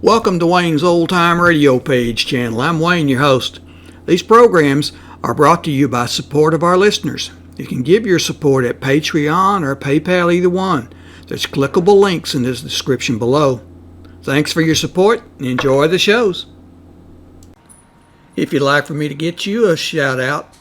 Welcome to Wayne's Old Time Radio Page channel. I'm Wayne, your host. These programs are brought to you by support of our listeners. You can give your support at Patreon or PayPal, either one. There's clickable links in the description below. Thanks for your support and enjoy the shows. If you'd like for me to get you a shout out,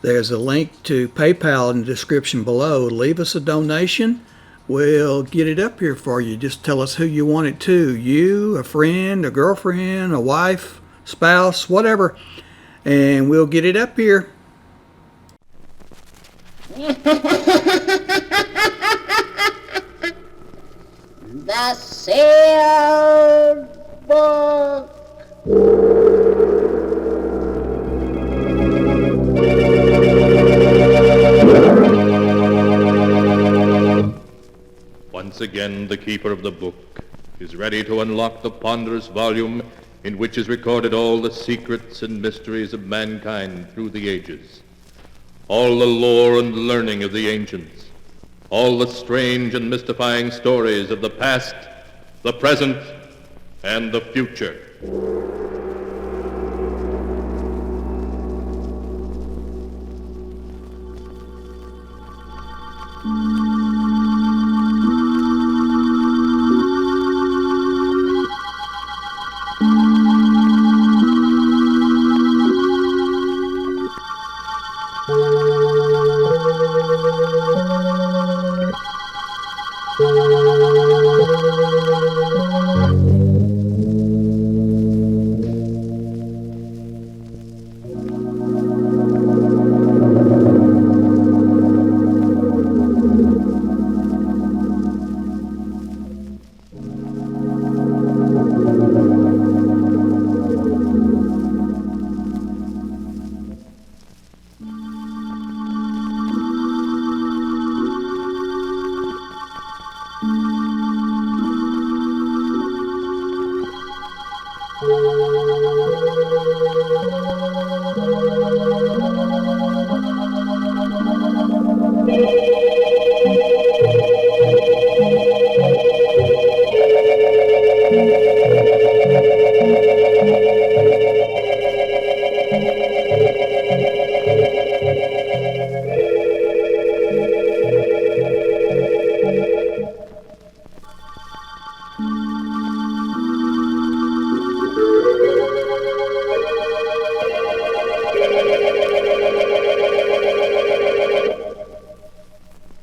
there's a link to PayPal in the description below. Leave us a donation. We'll get it up here for you. Just tell us who you want it to. You, a friend, a girlfriend, a wife, spouse, whatever. And we'll get it up here. The Sealed Book. Once again, the keeper of the book is ready to unlock the ponderous volume in which is recorded all the secrets and mysteries of mankind through the ages, all the lore and learning of the ancients, all the strange and mystifying stories of the past, the present, and the future.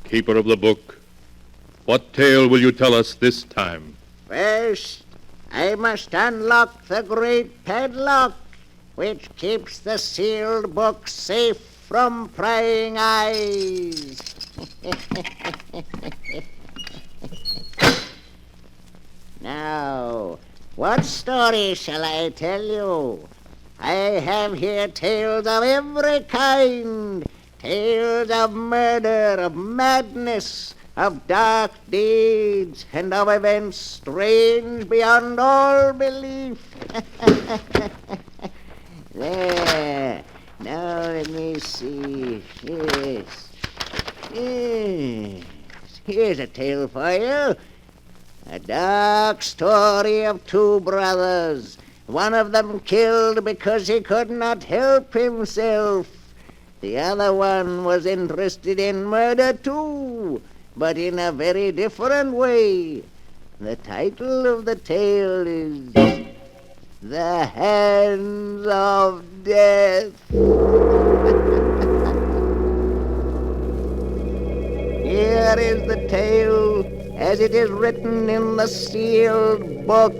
Keeper of the book, what tale will you tell us this time? First, I must unlock the great padlock which keeps the sealed book safe from prying eyes. Now, what story shall I tell you? I have here tales of every kind. Tales of murder, of madness, of dark deeds, and of events strange beyond all belief. There. Now let me see. Yes. Here's a tale for you. A dark story of two brothers. One of them killed because he could not help himself. The other one was interested in murder too, but in a very different way. The title of the tale is The Hands of Death. Here is the tale as it is written in the sealed book.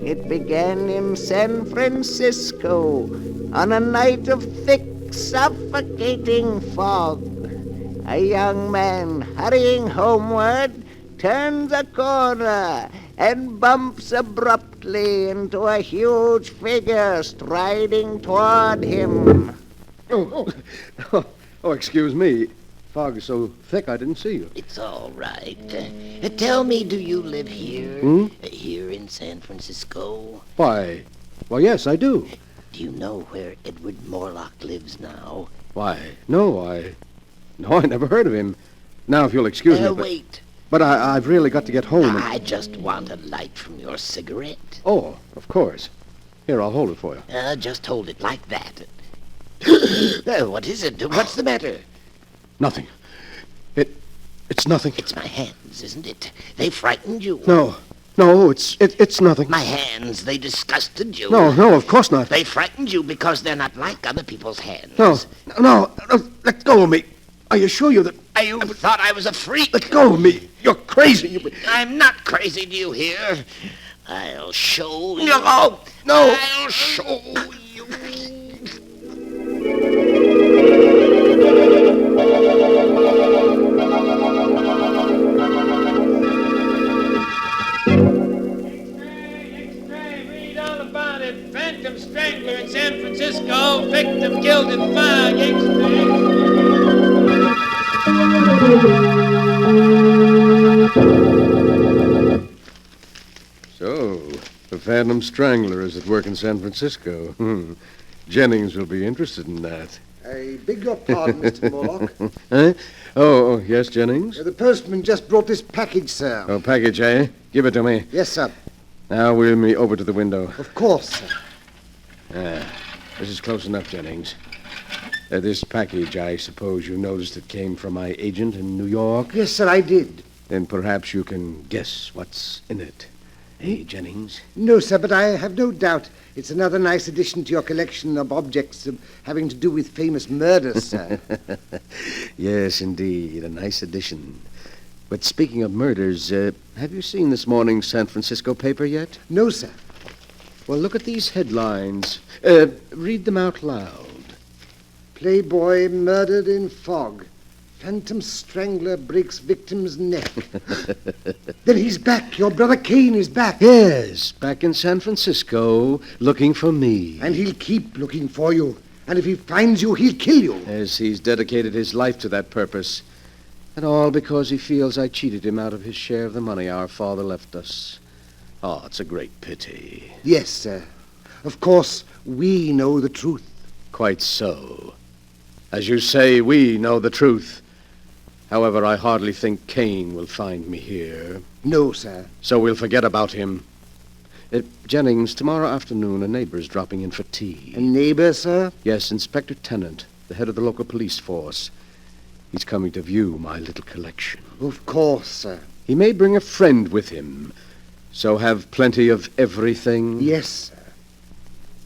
It began in San Francisco on a night of thick, suffocating fog. A young man hurrying homeward turns a corner and bumps abruptly into a huge figure striding toward him. Oh, excuse me. Fog is so thick I didn't see you. It's all right. Tell me, do you live here? Here in San Francisco? Why, yes, I do. Do you know where Edward Morlock lives now? Why, no, I never heard of him. Now, if you'll excuse me, but... Wait. But I've really got to get home. I just want a light from your cigarette. Oh, of course. Here, I'll hold it for you. Just hold it like that. What is it? What's the matter? Nothing. It's nothing. It's my hands, isn't it? They frightened you. No, it's nothing. My hands, they disgusted you. No, of course not. They frightened you because they're not like other people's hands. No, let go of me. I assure you that... You thought I was a freak. Let go of me. You're crazy. I'm not crazy, do you hear? I'll show you. No. I'll show you. Read all about it. Phantom strangler in San Francisco. Victim killed in fire. So, the Phantom Strangler is at work in San Francisco. Jennings will be interested in that. I beg your pardon, Mr. Morlock. Huh? Oh, yes, Jennings? The postman just brought this package, sir. Oh, package, eh? Give it to me. Yes, sir. Now, wheel me over to the window. Of course, sir. This is close enough, Jennings. This package, I suppose you noticed it came from my agent in New York? Yes, sir, I did. Then perhaps you can guess what's in it. Hey, Jennings? No, sir, but I have no doubt it's another nice addition to your collection of objects having to do with famous murders, sir. Yes, indeed, a nice addition. But speaking of murders, have you seen this morning's San Francisco paper yet? No, sir. Well, look at these headlines. Read them out loud. Playboy murdered in fog. Phantom strangler breaks victim's neck. Then he's back. Your brother Kane is back. Yes, back in San Francisco, looking for me. And he'll keep looking for you. And if he finds you, he'll kill you. As he's dedicated his life to that purpose. And all because he feels I cheated him out of his share of the money our father left us. Oh, it's a great pity. Yes, sir. Of course, we know the truth. Quite so. As you say, we know the truth. However, I hardly think Kane will find me here. No, sir. So we'll forget about him. Jennings, tomorrow afternoon, a neighbor's dropping in for tea. A neighbor, sir? Yes, Inspector Tennant, the head of the local police force. He's coming to view my little collection. Of course, sir. He may bring a friend with him, so have plenty of everything. Yes, sir.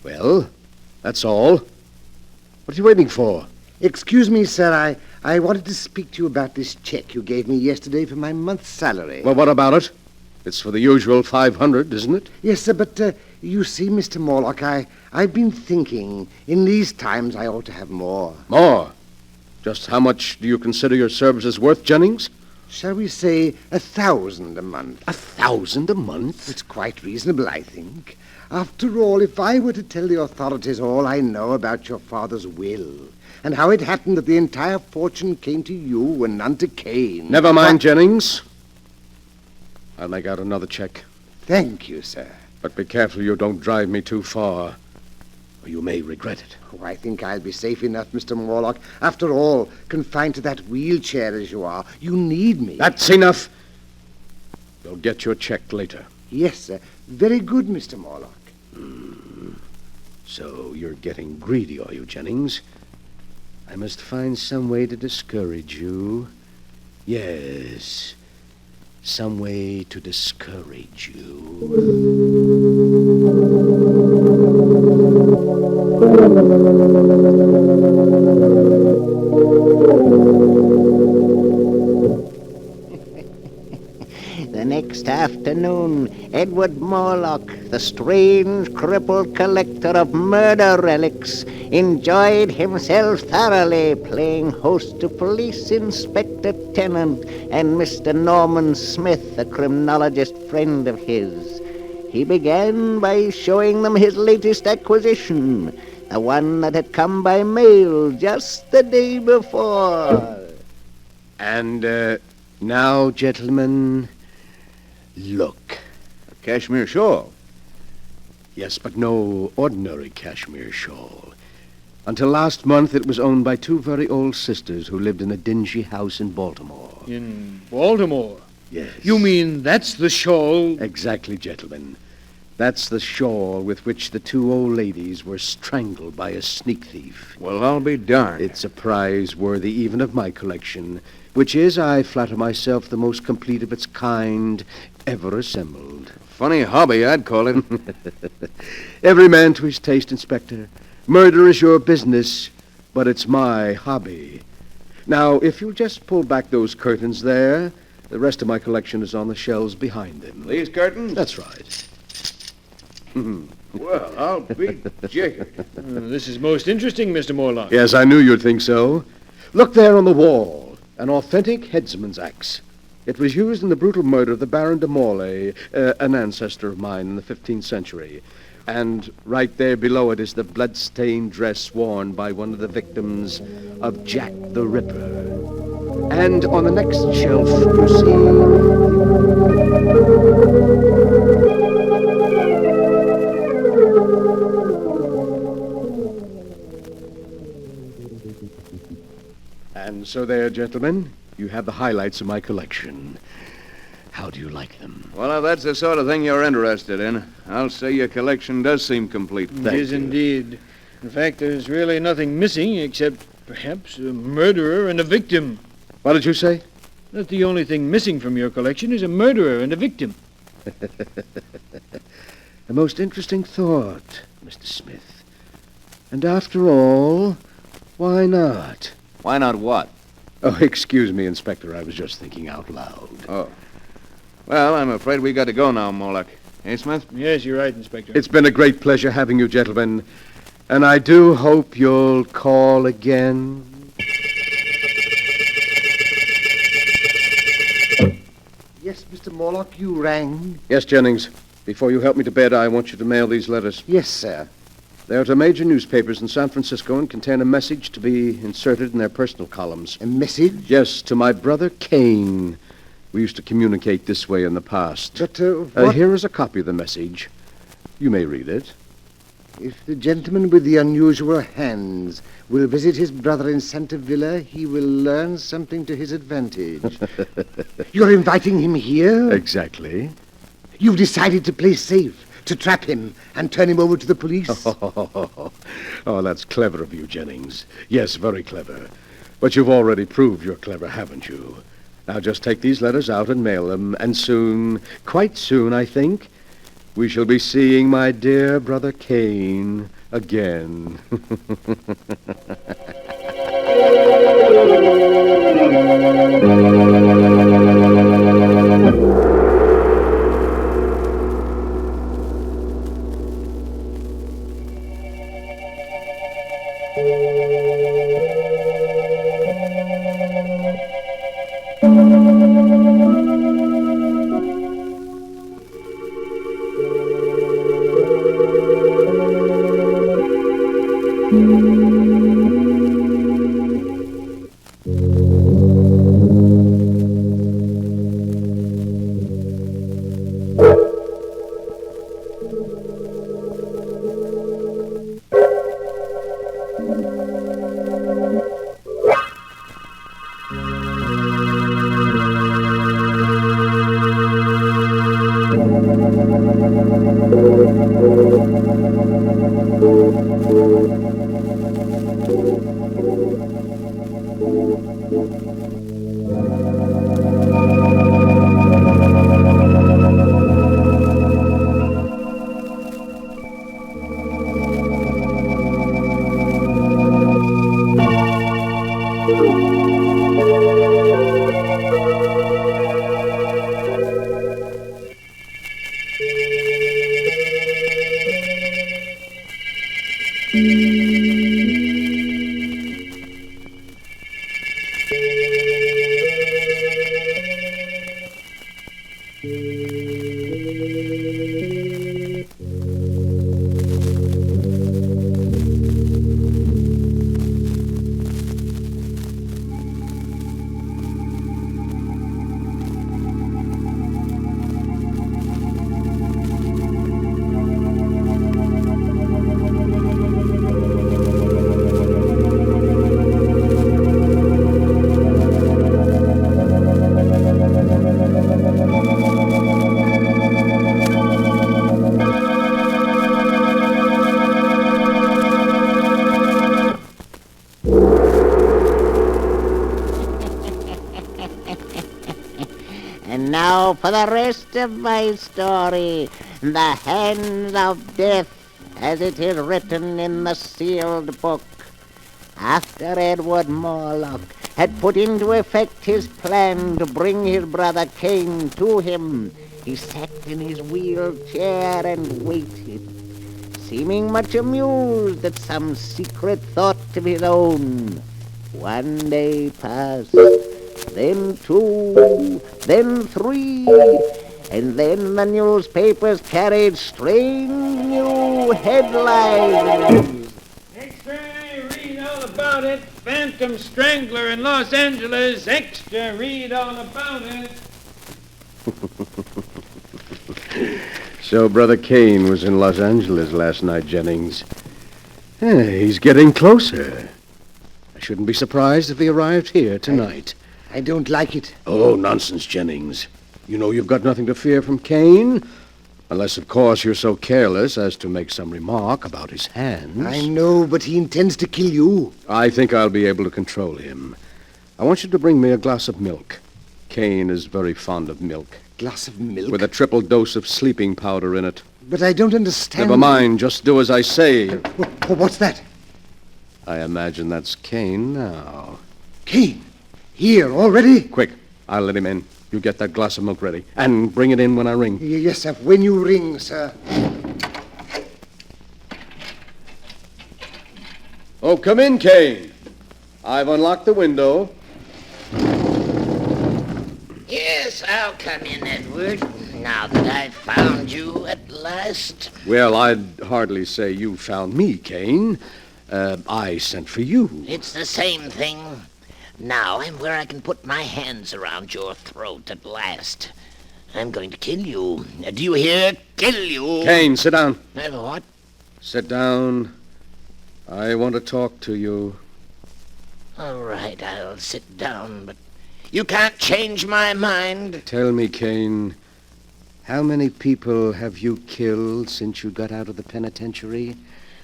Well, that's all. What are you waiting for? Excuse me, sir. I wanted to speak to you about this check you gave me yesterday for my month's salary. Well, what about it? It's for the usual 500, isn't it? Yes, sir, but you see, Mr. Morlock, I've been thinking in these times I ought to have more. More? Just how much do you consider your services worth, Jennings? Shall we say 1,000 a month? 1,000 a month? It's quite reasonable, I think. After all, if I were to tell the authorities all I know about your father's will, and how it happened that the entire fortune came to you and none to Kane... Never mind, Jennings. I'll make out another check. Thank you, sir. But be careful you don't drive me too far, or you may regret it. Oh, I think I'll be safe enough, Mr. Morlock. After all, confined to that wheelchair as you are, you need me. That's enough. You'll get your check later. Yes, sir. Very good, Mr. Morlock. So you're getting greedy, are you, Jennings? I must find some way to discourage you. Yes, some way to discourage you. The next afternoon, Edward Morlock, the strange crippled collector of murder relics, enjoyed himself thoroughly playing host to Police Inspector Tennant and Mr. Norman Smith, a criminologist friend of his. He began by showing them his latest acquisition, the one that had come by mail just the day before. And now, gentlemen, look. A cashmere shawl. Yes, but no ordinary cashmere shawl. Until last month, it was owned by two very old sisters who lived in a dingy house in Baltimore. In Baltimore? Yes. You mean that's the shawl? Exactly, gentlemen. That's the shawl with which the two old ladies were strangled by a sneak thief. Well, I'll be darned. It's a prize worthy even of my collection, which is, I flatter myself, the most complete of its kind ever assembled. Funny hobby, I'd call it. Every man to his taste, Inspector. Murder is your business, but it's my hobby. Now, if you'll just pull back those curtains there, the rest of my collection is on the shelves behind them. These curtains? That's right. Well, I'll be jiggered. This is most interesting, Mr. Morlock. Yes, I knew you'd think so. Look there on the wall. An authentic headsman's axe. It was used in the brutal murder of the Baron de Morlaix, an ancestor of mine in the 15th century. And right there below it is the blood-stained dress worn by one of the victims of Jack the Ripper. And on the next shelf, you see... And so there, gentlemen, you have the highlights of my collection. How do you like them? Well, if that's the sort of thing you're interested in, I'll say your collection does seem complete. It is indeed. In fact, there's really nothing missing except perhaps a murderer and a victim. What did you say? That the only thing missing from your collection is a murderer and a victim. A most interesting thought, Mr. Smith. And after all, why not? Why not what? Oh, excuse me, Inspector. I was just thinking out loud. Oh. Well, I'm afraid we got to go now, Morlock. Hey, Smith? Yes, you're right, Inspector. It's been a great pleasure having you, gentlemen. And I do hope you'll call again. Yes, Mr. Morlock, you rang? Yes, Jennings. Before you help me to bed, I want you to mail these letters. Yes, sir. They're to major newspapers in San Francisco and contain a message to be inserted in their personal columns. A message? Yes, to my brother Kane. We used to communicate this way in the past. But, what? Here is a copy of the message. You may read it. If the gentleman with the unusual hands will visit his brother in Santa Villa, he will learn something to his advantage. You're inviting him here? Exactly. You've decided to play safe, to trap him and turn him over to the police? Oh, that's clever of you, Jennings. Yes, very clever. But you've already proved you're clever, haven't you? Now just take these letters out and mail them, and soon, quite soon, I think, we shall be seeing my dear brother Kane again. for the rest of my story, the hands of death, as it is written in the sealed book. After Edward Morlock had put into effect his plan to bring his brother Cain to him, he sat in his wheelchair and waited, seeming much amused at some secret thought of his own. One day passed, then two, then three, and then the newspapers carried strange new headlines. Extra, read all about it. Phantom Strangler in Los Angeles. Extra, read all about it. So Brother Cain was in Los Angeles last night, Jennings. He's getting closer. I shouldn't be surprised if he arrived here tonight. I don't like it. Oh, nonsense, Jennings. You know you've got nothing to fear from Cain. Unless, of course, you're so careless as to make some remark about his hands. I know, but he intends to kill you. I think I'll be able to control him. I want you to bring me a glass of milk. Cain is very fond of milk. Glass of milk? With a triple dose of sleeping powder in it. But I don't understand. Never mind, just do as I say. What's that? I imagine that's Cain now. Cain? Here, already? Quick, I'll let him in. You get that glass of milk ready. And bring it in when I ring. Yes, sir. When you ring, sir. Oh, come in, Cain. I've unlocked the window. Yes, I'll come in, Edward. Now that I've found you at last. Well, I'd hardly say you found me, Cain. I sent for you. It's the same thing. Now I'm where I can put my hands around your throat at last. I'm going to kill you. Do you hear? Kill you. Cain, sit down. What? Sit down. I want to talk to you. All right, I'll sit down, but you can't change my mind. Tell me, Cain, how many people have you killed since you got out of the penitentiary?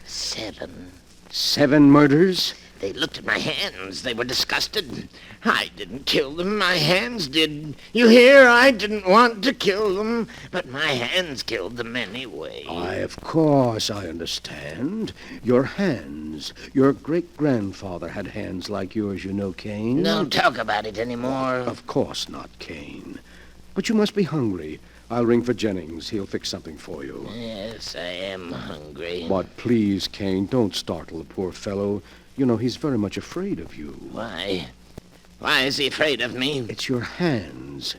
7. 7 murders? They looked at my hands. They were disgusted. I didn't kill them. My hands did. You hear? I didn't want to kill them, but my hands killed them anyway. Why, of course, I understand. Your hands. Your great-grandfather had hands like yours, you know, Cain. Don't talk about it anymore. Of course not, Cain. But you must be hungry. I'll ring for Jennings. He'll fix something for you. Yes, I am hungry. But please, Cain, don't startle the poor fellow. You know, he's very much afraid of you. Why? Why is he afraid of me? It's your hands.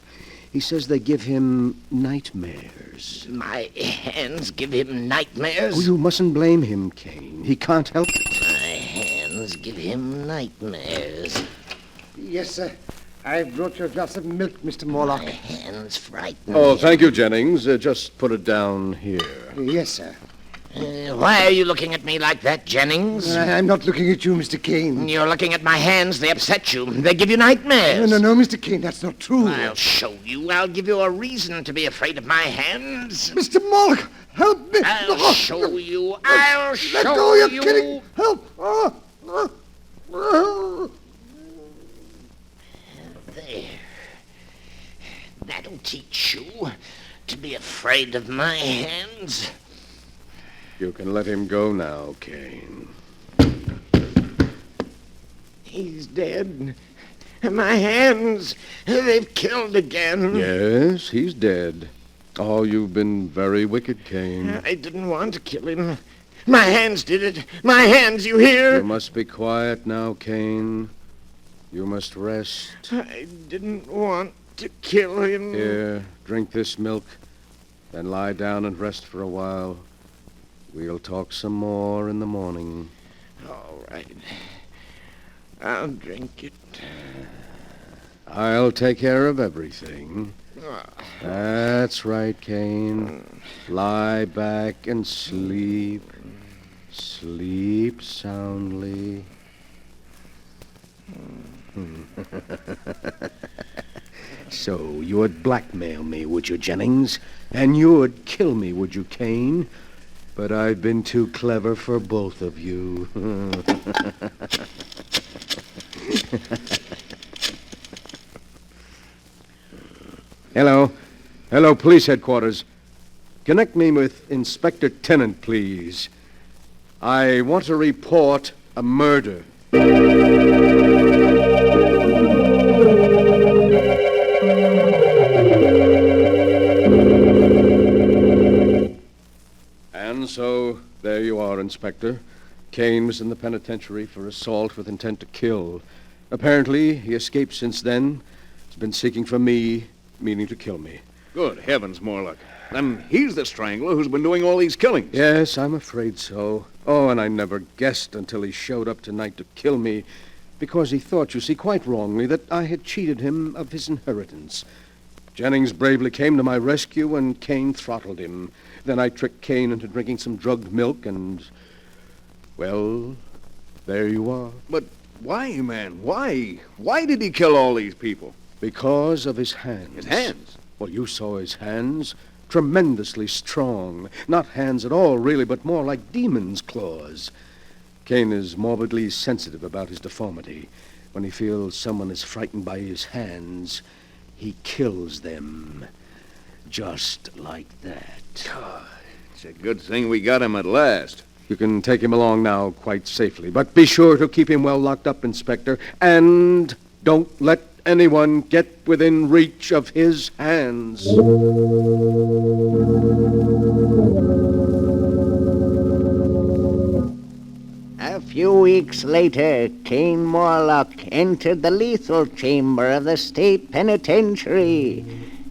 He says they give him nightmares. My hands give him nightmares? Oh, you mustn't blame him, Cain. He can't help it. My hands give him nightmares. Yes, sir. I brought you a glass of milk, Mr. Morlock. My hands frighten Oh, me. thank you, Jennings. Just put it down here. Yes, sir. Why are you looking at me like that, Jennings? I'm not looking at you, Mr. Cain. You're looking at my hands. They upset you. They give you nightmares. No, Mr. Cain, that's not true. I'll show you. I'll give you a reason to be afraid of my hands. Mr. Morlock, help me. I'll show you. I'll show Let go, you're you. kidding. Help. There. That'll teach you to be afraid of my hands. You can let him go now, Cain. He's dead. My hands, they've killed again. Yes, he's dead. Oh, you've been very wicked, Cain. I didn't want to kill him. My hands did it. My hands, you hear? You must be quiet now, Cain. You must rest. I didn't want to kill him. Here, drink this milk, then lie down and rest for a while. We'll talk some more in the morning. All right. I'll drink it. I'll take care of everything. That's right, Cain. Lie back and sleep. Sleep soundly. So, you would blackmail me, would you, Jennings? And you would kill me, would you, Cain? But I've been too clever for both of you. Hello. Hello, police headquarters. Connect me with Inspector Tennant, please. I want to report a murder. And so, there you are, Inspector. Kane was in the penitentiary for assault with intent to kill. Apparently, he escaped since then. He's been seeking for me, meaning to kill me. Good heavens, Morlock. Then he's the strangler who's been doing all these killings. Yes, I'm afraid so. Oh, and I never guessed until he showed up tonight to kill me, because he thought, you see, quite wrongly, that I had cheated him of his inheritance. Jennings bravely came to my rescue, and Kane throttled him. Then I tricked Kane into drinking some drugged milk, and, well, there you are. But why, man? Why? Why did he kill all these people? Because of his hands. His hands? Well, you saw his hands. Tremendously strong. Not hands at all, really, but more like demon's claws. Kane is morbidly sensitive about his deformity. When he feels someone is frightened by his hands, he kills them. Just like that. It's a good thing we got him at last. You can take him along now quite safely, but be sure to keep him well locked up, Inspector, and don't let anyone get within reach of his hands. A few weeks later, Kane Morlock entered the lethal chamber of the state penitentiary.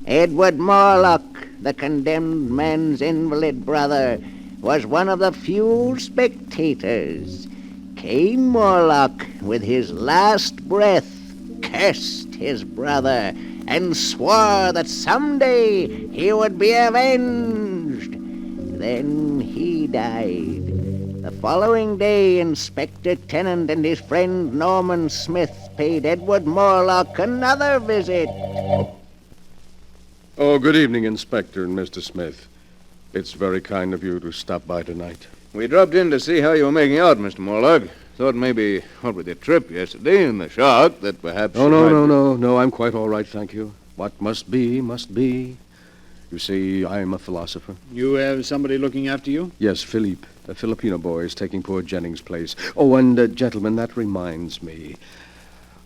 Edward Morlock, the condemned man's invalid brother, was one of the few spectators. Kane Morlock, with his last breath, cursed his brother and swore that someday he would be avenged. Then he died. The following day, Inspector Tennant and his friend Norman Smith paid Edward Morlock another visit. Oh, good evening, Inspector and Mr. Smith. It's very kind of you to stop by tonight. We dropped in to see how you were making out, Mr. Morlock. Thought maybe, what with your trip yesterday and the shark, that perhaps... Oh, no, I'm quite all right, thank you. What must be, must be. You see, I'm a philosopher. You have somebody looking after you? Yes, Philippe, a Filipino boy, is taking poor Jennings' place. Oh, and, gentlemen, that reminds me.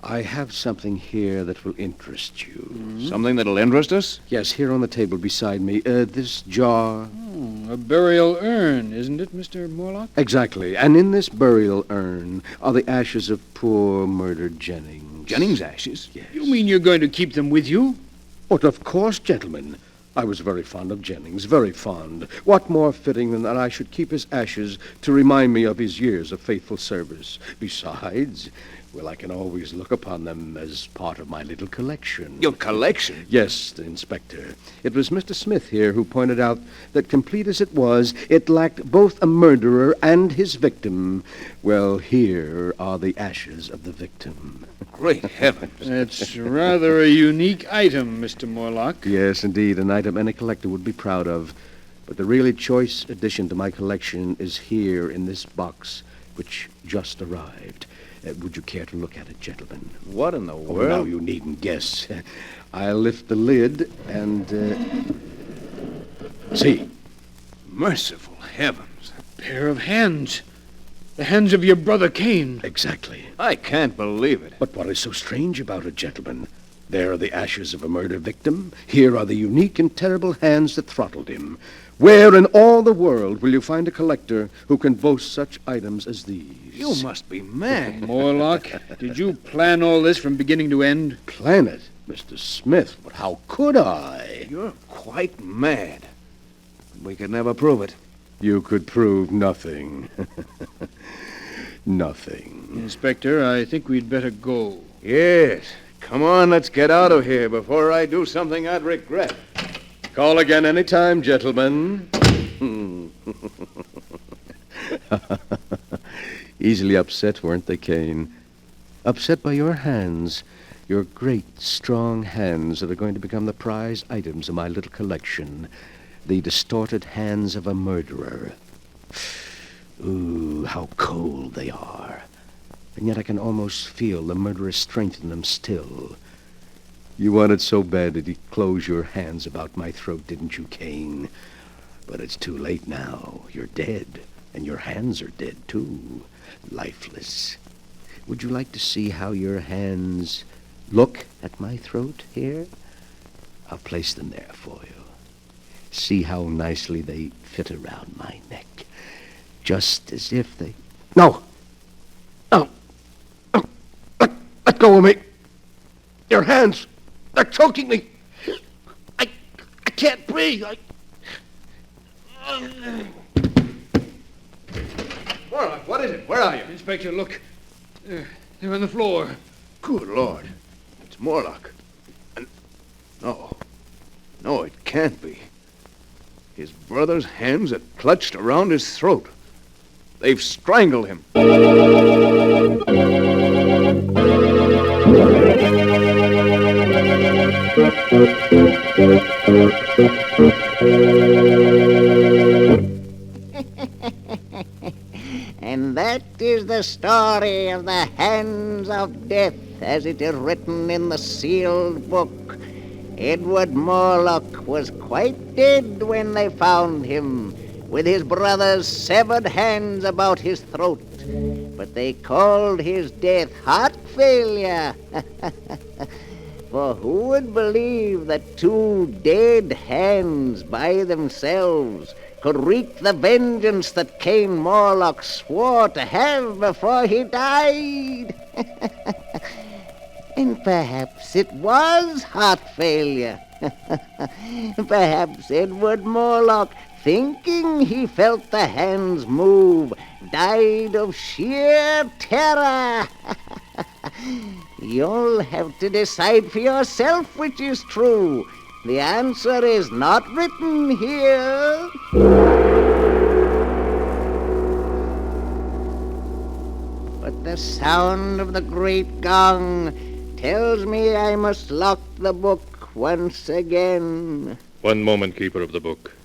I have something here that will interest you. Mm-hmm. Something that'll interest us? Yes, here on the table beside me. This jar. A burial urn, isn't it, Mr. Morlock? Exactly. And in this burial urn are the ashes of poor murdered Jennings. Jennings' ashes? Yes. You mean you're going to keep them with you? But of course, gentlemen. I was very fond of Jennings, very fond. What more fitting than that I should keep his ashes to remind me of his years of faithful service? Besides, well, I can always look upon them as part of my little collection. Your collection? Yes, Inspector. It was Mr. Smith here who pointed out that, complete as it was, it lacked both a murderer and his victim. Well, here are the ashes of the victim. Great heavens. That's rather a unique item, Mr. Morlock. Yes, indeed, an item any collector would be proud of. But the really choice addition to my collection is here in this box, which just arrived. Would you care to look at it, gentlemen? What in the world? Oh, no, you needn't guess. I'll lift the lid and, see. Merciful heavens. A pair of hands. The hands of your brother Kane. Exactly. I can't believe it. But what is so strange about it, gentlemen? There are the ashes of a murder victim. Here are the unique and terrible hands that throttled him. Where in all the world will you find a collector who can boast such items as these? You must be mad. Morlock, did you plan all this from beginning to end? Plan it? Mr. Smith, but how could I? You're quite mad. We could never prove it. You could prove nothing. Nothing. Inspector, I think we'd better go. Yes. Come on, let's get out of here before I do something I'd regret. Call again any time, gentlemen. Easily upset, weren't they, Kane? Upset by your hands. Your great, strong hands that are going to become the prize items of my little collection. The distorted hands of a murderer. Ooh, how cold they are. And yet I can almost feel the murderous strength in them still. You wanted so bad that you close your hands about my throat, didn't you, Cain? But it's too late now. You're dead, and your hands are dead, too. Lifeless. Would you like to see how your hands look at my throat here? I'll place them there for you. See how nicely they fit around my neck. Just as if they... No! No! No! Let go of me! Your hands! They're choking me! I can't breathe! Morlock, what is it? Where are you? Inspector, look. They're on the floor. Good Lord. It's Morlock. And... No, it can't be. His brother's hands are clutched around his throat. They've strangled him. And that is the story of the Hands of Death, as it is written in the sealed book. Edward Morlock was quite dead when they found him, with his brother's severed hands about his throat. But they called his death heart failure. For who would believe that two dead hands by themselves could wreak the vengeance that Cain Morlock swore to have before he died? And perhaps it was heart failure. Perhaps Edward Morlock, thinking he felt the hands move, died of sheer terror. You'll have to decide for yourself which is true. The answer is not written here. But the sound of the great gong tells me I must lock the book once again. One moment, Keeper of the Book.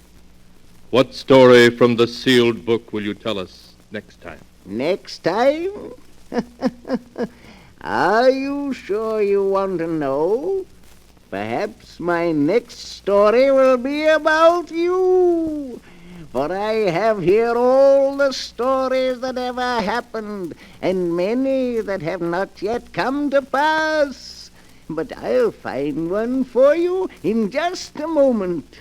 What story from the sealed book will you tell us next time? Next time? Are you sure you want to know? Perhaps my next story will be about you. For I have here all the stories that ever happened, and many that have not yet come to pass. But I'll find one for you in just a moment.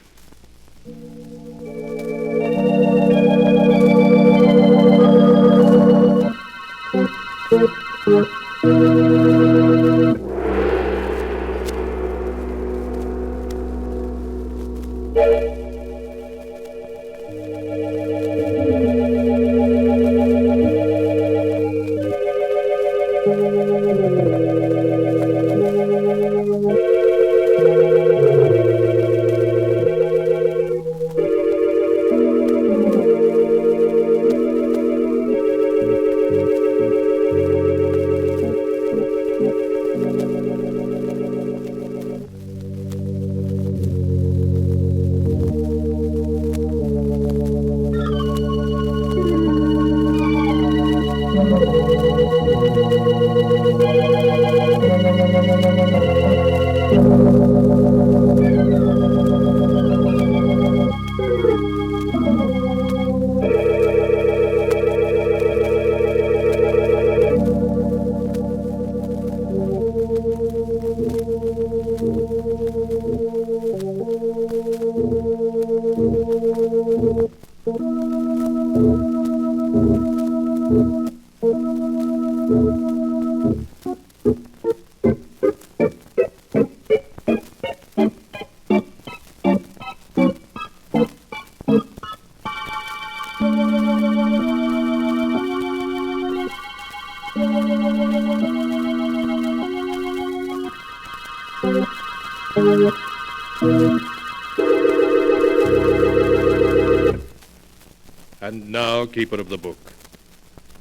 And now, Keeper of the Book,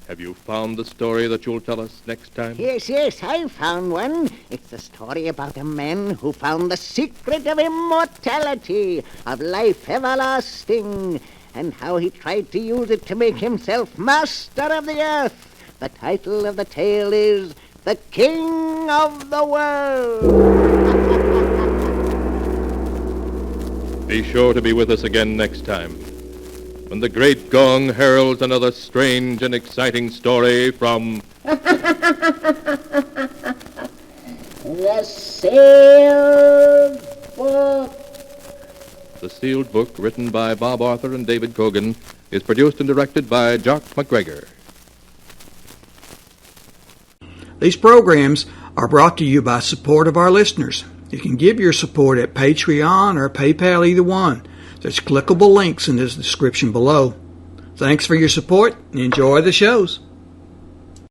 have you found the story that you'll tell us next time? Yes, I found one. It's a story about a man who found the secret of immortality, of life everlasting, and how he tried to use it to make himself master of the earth. The title of the tale is the king of the world. Be sure to be with us again next time, when the great gong heralds another strange and exciting story from The Sealed Book. The Sealed Book, written by Bob Arthur and David Cogan, is produced and directed by Jock McGregor. These programs are brought to you by support of our listeners. You can give your support at Patreon or PayPal, either one. There's clickable links in the description below. Thanks for your support and enjoy the shows.